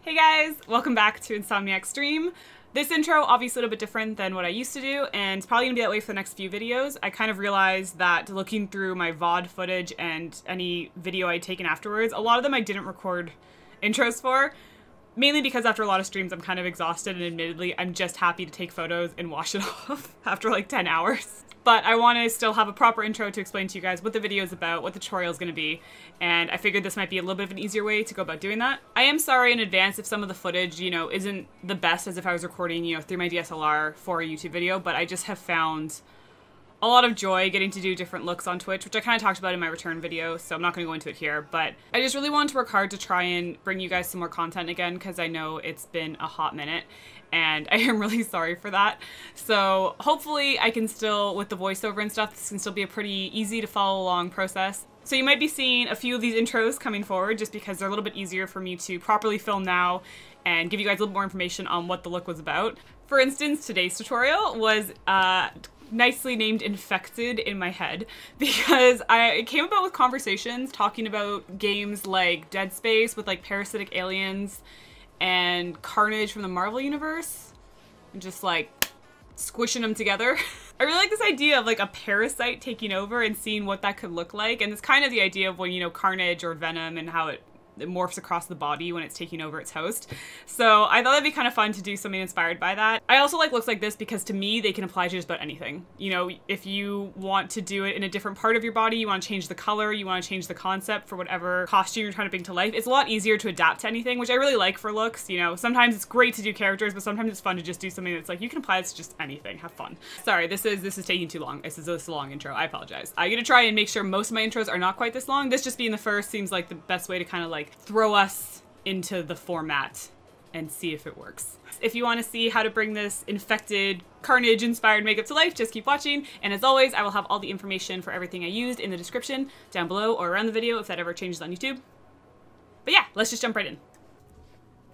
Hey guys, welcome back to Insomniac Stream. This intro obviously a little bit different than what I used to do, and it's probably gonna be that way for the next few videos. I kind of realized that looking through my VOD footage and any video I'd taken afterwards, a lot of them I didn't record intros for, mainly because after a lot of streams I'm kind of exhausted, and admittedly I'm just happy to take photos and wash it off after like 10 hours. But I want to still have a proper intro to explain to you guys what the video is about, what the tutorial is going to be, and I figured this might be a little bit of an easier way to go about doing that. I am sorry in advance if some of the footage, isn't the best as if I was recording, through my DSLR for a YouTube video, but I just have found a lot of joy getting to do different looks on Twitch, which I kind of talked about in my return video, so I'm not going to go into it here, but I just really wanted to work hard to try and bring you guys some more content again, because I know it's been a hot minute, and I am really sorry for that. So hopefully I can still, with the voiceover and stuff, this can still be a pretty easy to follow along process. So you might be seeing a few of these intros coming forward just because they're a little bit easier for me to properly film now and give you guys a little more information on what the look was about. For instance, today's tutorial was nicely named Infected in my head because it came about with conversations talking about games like Dead Space with like parasitic aliens and Carnage from the Marvel universe and just like squishing them together. I really like this idea of like a parasite taking over and seeing what that could look like, and it's kind of the idea of when Carnage or Venom and how it morphs across the body when it's taking over its host. So I thought that'd be kind of fun to do something inspired by that. I also like looks like this because to me they can apply to just about anything. If you want to do it in a different part of your body, you want to change the color, you want to change the concept for whatever costume you're trying to bring to life, it's a lot easier to adapt to anything, which I really like for looks. Sometimes it's great to do characters, but sometimes it's fun to just do something that's like you can apply this to just anything. Have fun. Sorry, this is taking too long. This is a long intro. I apologize. I'm gonna try and make sure most of my intros are not quite this long. This just being the first seems like the best way to kind of like throw us into the format and see if it works. If you want to see how to bring this infected Carnage inspired makeup to life, just keep watching. And as always, I will have all the information for everything I used in the description down below or around the video if that ever changes on YouTube. But yeah, let's just jump right in.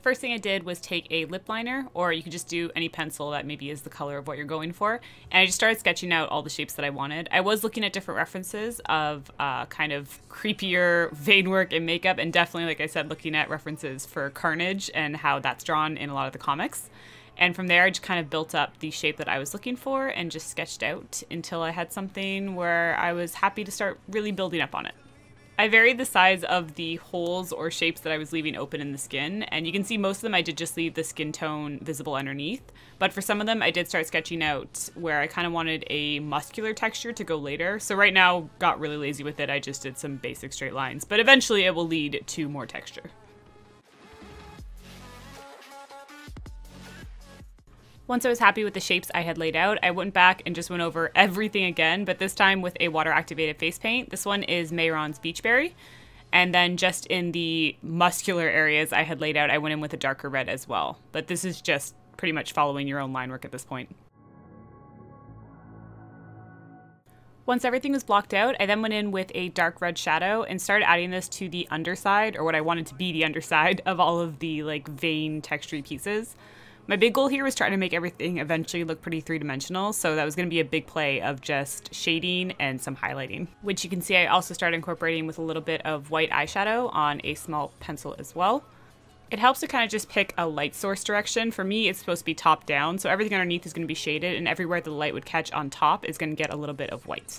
First thing I did was take a lip liner, or you could just do any pencil that maybe is the color of what you're going for. And I just started sketching out all the shapes that I wanted. I was looking at different references of kind of creepier vein work and makeup, and definitely, like I said, looking at references for Carnage and how that's drawn in a lot of the comics. And from there, I just kind of built up the shape that I was looking for and just sketched out until I had something where I was happy to start really building up on it. I varied the size of the holes or shapes that I was leaving open in the skin, and you can see most of them I did just leave the skin tone visible underneath, but for some of them I did start sketching out where I kind of wanted a muscular texture to go later. So right now, got really lazy with it, I just did some basic straight lines, but eventually it will lead to more texture. Once I was happy with the shapes I had laid out, I went back and just went over everything again, but this time with a water-activated face paint. This one is Mehron's Beachberry. And then just in the muscular areas I had laid out, I went in with a darker red as well. But this is just pretty much following your own line work at this point. Once everything was blocked out, I then went in with a dark red shadow and started adding this to the underside, or what I wanted to be the underside of all of the like vein textury pieces. My big goal here was trying to make everything eventually look pretty three-dimensional, so that was going to be a big play of just shading and some highlighting, which you can see I also started incorporating with a little bit of white eyeshadow on a small pencil as well. It helps to kind of just pick a light source direction. For me, it's supposed to be top down, so everything underneath is going to be shaded, and everywhere the light would catch on top is going to get a little bit of white.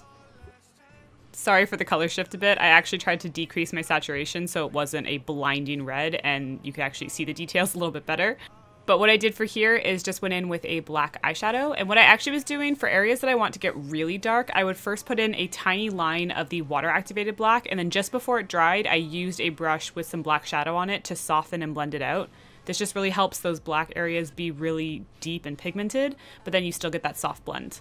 Sorry for the color shift a bit. I actually tried to decrease my saturation so it wasn't a blinding red, and you could actually see the details a little bit better. But what I did for here is just went in with a black eyeshadow, and what I actually was doing for areas that I want to get really dark, I would first put in a tiny line of the water activated black, and then just before it dried, I used a brush with some black shadow on it to soften and blend it out. This just really helps those black areas be really deep and pigmented, but then you still get that soft blend.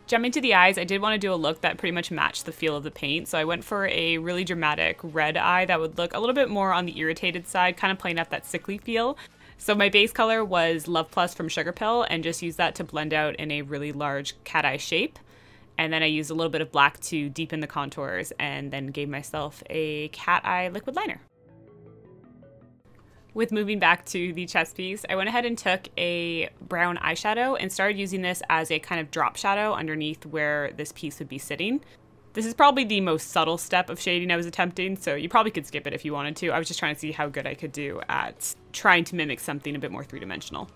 Jumping to the eyes, I did want to do a look that pretty much matched the feel of the paint, so I went for a really dramatic red eye that would look a little bit more on the irritated side, kind of playing up that sickly feel. So my base color was Love Plus from Sugarpill, and just used that to blend out in a really large cat eye shape. And then I used a little bit of black to deepen the contours, and then gave myself a cat eye liquid liner. With moving back to the chest piece, I went ahead and took a brown eyeshadow and started using this as a kind of drop shadow underneath where this piece would be sitting. This is probably the most subtle step of shading I was attempting, so you probably could skip it if you wanted to. I was just trying to see how good I could do at trying to mimic something a bit more three-dimensional.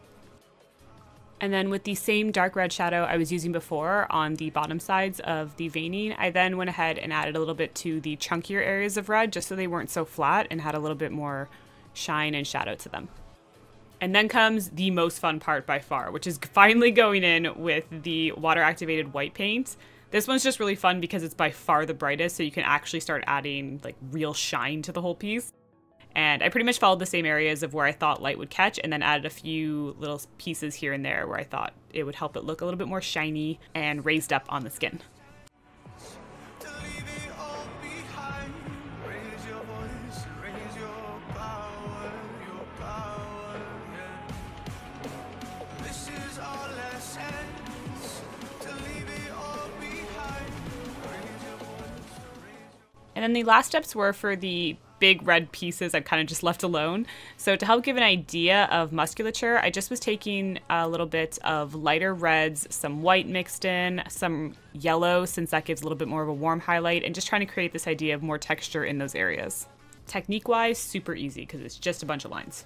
And then with the same dark red shadow I was using before on the bottom sides of the veining, I then went ahead and added a little bit to the chunkier areas of red just so they weren't so flat and had a little bit more shine and shadow to them. And then comes the most fun part by far, which is finally going in with the water-activated white paint. This one's just really fun because it's by far the brightest, so you can actually start adding like real shine to the whole piece. And I pretty much followed the same areas of where I thought light would catch and then added a few little pieces here and there where I thought it would help it look a little bit more shiny and raised up on the skin. And then the last steps were for the big red pieces I've kind of just left alone. So to help give an idea of musculature, I just was taking a little bit of lighter reds, some white mixed in, some yellow since that gives a little bit more of a warm highlight, and just trying to create this idea of more texture in those areas. Technique-wise, super easy because it's just a bunch of lines.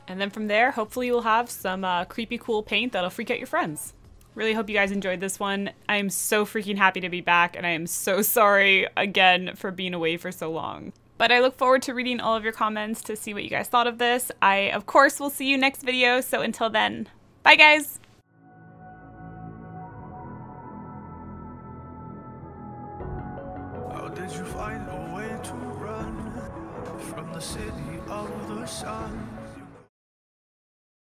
And then from there, hopefully you'll have some creepy cool paint that'll freak out your friends. Really hope you guys enjoyed this one. I am so freaking happy to be back, and I am so sorry again for being away for so long. But I look forward to reading all of your comments to see what you guys thought of this. I, of course, will see you next video, so until then, bye guys! How did you find a way to run from the city of the sun?